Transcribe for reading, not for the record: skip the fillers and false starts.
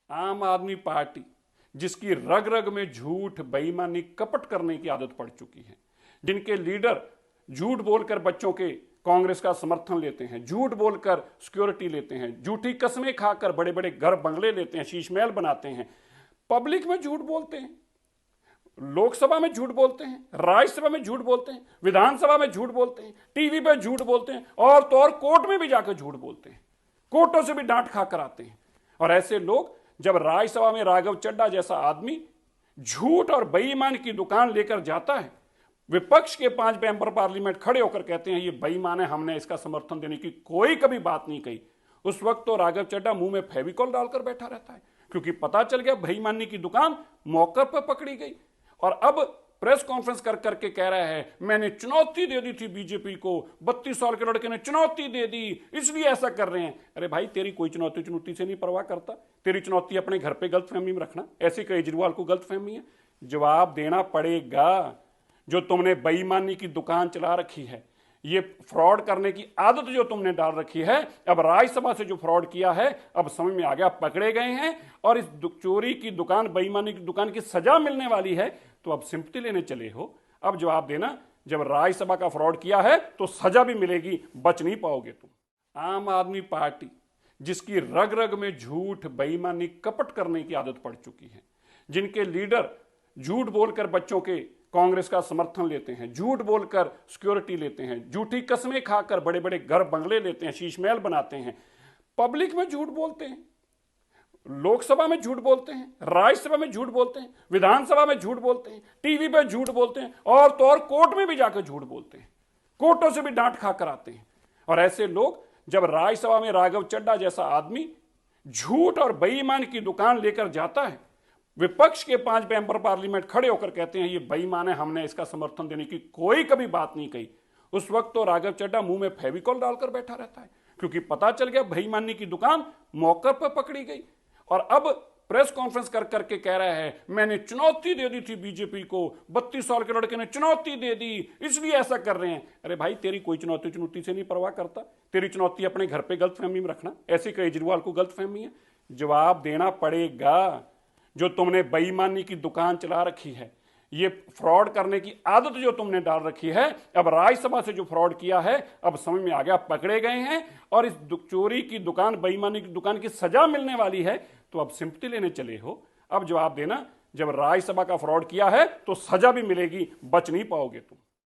आम आदमी पार्टी जिसकी रग रग में झूठ, बेईमानी, कपट करने की आदत पड़ चुकी है, जिनके लीडर झूठ बोलकर बच्चों के कांग्रेस का समर्थन लेते हैं, झूठ बोलकर सिक्योरिटी लेते हैं, झूठी कस्में खाकर बड़े बड़े घर बंगले लेते हैं, शीश महल बनाते हैं, पब्लिक में झूठ बोलते हैं, लोकसभा में झूठ बोलते हैं, राज्यसभा में झूठ बोलते हैं, विधानसभा में झूठ बोलते हैं, टीवी पर झूठ बोलते हैं, और तो और कोर्ट में भी जाकर झूठ बोलते हैं, कोर्टों से भी डांट खाकर आते हैं। और ऐसे लोग जब राज्यसभा में राघव चड्ढा जैसा आदमी झूठ और बेईमान की दुकान लेकर जाता है, विपक्ष के 5 मेंबर पार्लियामेंट खड़े होकर कहते हैं ये बेईमान है, हमने इसका समर्थन देने की कोई कभी बात नहीं कही, उस वक्त तो राघव चड्ढा मुंह में फेविकॉल डालकर बैठा रहता है, क्योंकि पता चल गया बेईमानी की दुकान मौके पर पकड़ी गई। और अब प्रेस कॉन्फ्रेंस कर करके कह रहा है मैंने चुनौती दे दी थी बीजेपी को, 32 साल के लड़के ने चुनौती दे दी इसलिए ऐसा कर रहे हैं। अरे भाई, तेरी कोई चुनौती से नहीं परवाह करता, तेरी चुनौती अपने घर पे गलतफहमी में रखना। ऐसे केजरीवाल को गलतफहमी है, जवाब देना पड़ेगा। जो तुमने बेईमानी की दुकान चला रखी है, ये फ्रॉड करने की आदत जो तुमने डाल रखी है, अब राज्यसभा से जो फ्रॉड किया है अब समझ में आ गया, पकड़े गए हैं और इस चोरी की दुकान, बेईमानी की दुकान की सजा मिलने वाली है। तो अब सिंपैथी लेने चले हो, अब जवाब देना। जब राज्यसभा का फ्रॉड किया है तो सजा भी मिलेगी, बच नहीं पाओगे तुम। आम आदमी पार्टी जिसकी रग रग में झूठ, बेईमानी, कपट करने की आदत पड़ चुकी है, जिनके लीडर झूठ बोलकर बच्चों के कांग्रेस का समर्थन लेते हैं, झूठ बोलकर सिक्योरिटी लेते हैं, झूठी कस्में खाकर बड़े बड़े घर बंगले लेते हैं, शीश महल बनाते हैं, पब्लिक में झूठ बोलते हैं, लोकसभा में झूठ बोलते हैं, राज्यसभा में झूठ बोलते हैं, विधानसभा में झूठ बोलते हैं, टीवी पर झूठ बोलते हैं, और तो और कोर्ट में भी जाकर झूठ बोलते हैं, कोर्टों से भी डांट खाकर आते हैं। और ऐसे लोग जब राज्यसभा में राघव चड्ढा जैसा आदमी झूठ और बेईमान की दुकान लेकर जाता है, विपक्ष के 5 मेंबर पार्लियामेंट खड़े होकर कहते हैं ये बेईमान है, हमने इसका समर्थन देने की कोई कभी बात नहीं कही, उस वक्त तो राघव चड्ढा मुंह में फेविकॉल डालकर बैठा रहता है, क्योंकि पता चल गया बेईमानी की दुकान मौके पर पकड़ी गई। और अब प्रेस कॉन्फ्रेंस कर करके कह रहा है मैंने चुनौती दे दी थी बीजेपी को, 32 साल के लड़के ने चुनौती दे दी इसलिए ऐसा कर रहे हैं। अरे भाई, तेरी कोई चुनौती से नहीं परवाह करता, तेरी चुनौती अपने घर पे गलतफहमी में रखना। ऐसे केजरीवाल को गलतफहमी है, जवाब देना पड़ेगा। जो तुमने बेईमानी की दुकान चला रखी है, ये फ्रॉड करने की आदत जो तुमने डाल रखी है, अब राज्यसभा से जो फ्रॉड किया है अब समझ में आ गया, पकड़े गए हैं और इस चोरी की दुकान, बेईमानी की दुकान की सजा मिलने वाली है। तो अब सिंपैथी लेने चले हो, अब जवाब देना। जब राज्यसभा का फ्रॉड किया है तो सजा भी मिलेगी, बच नहीं पाओगे तुम।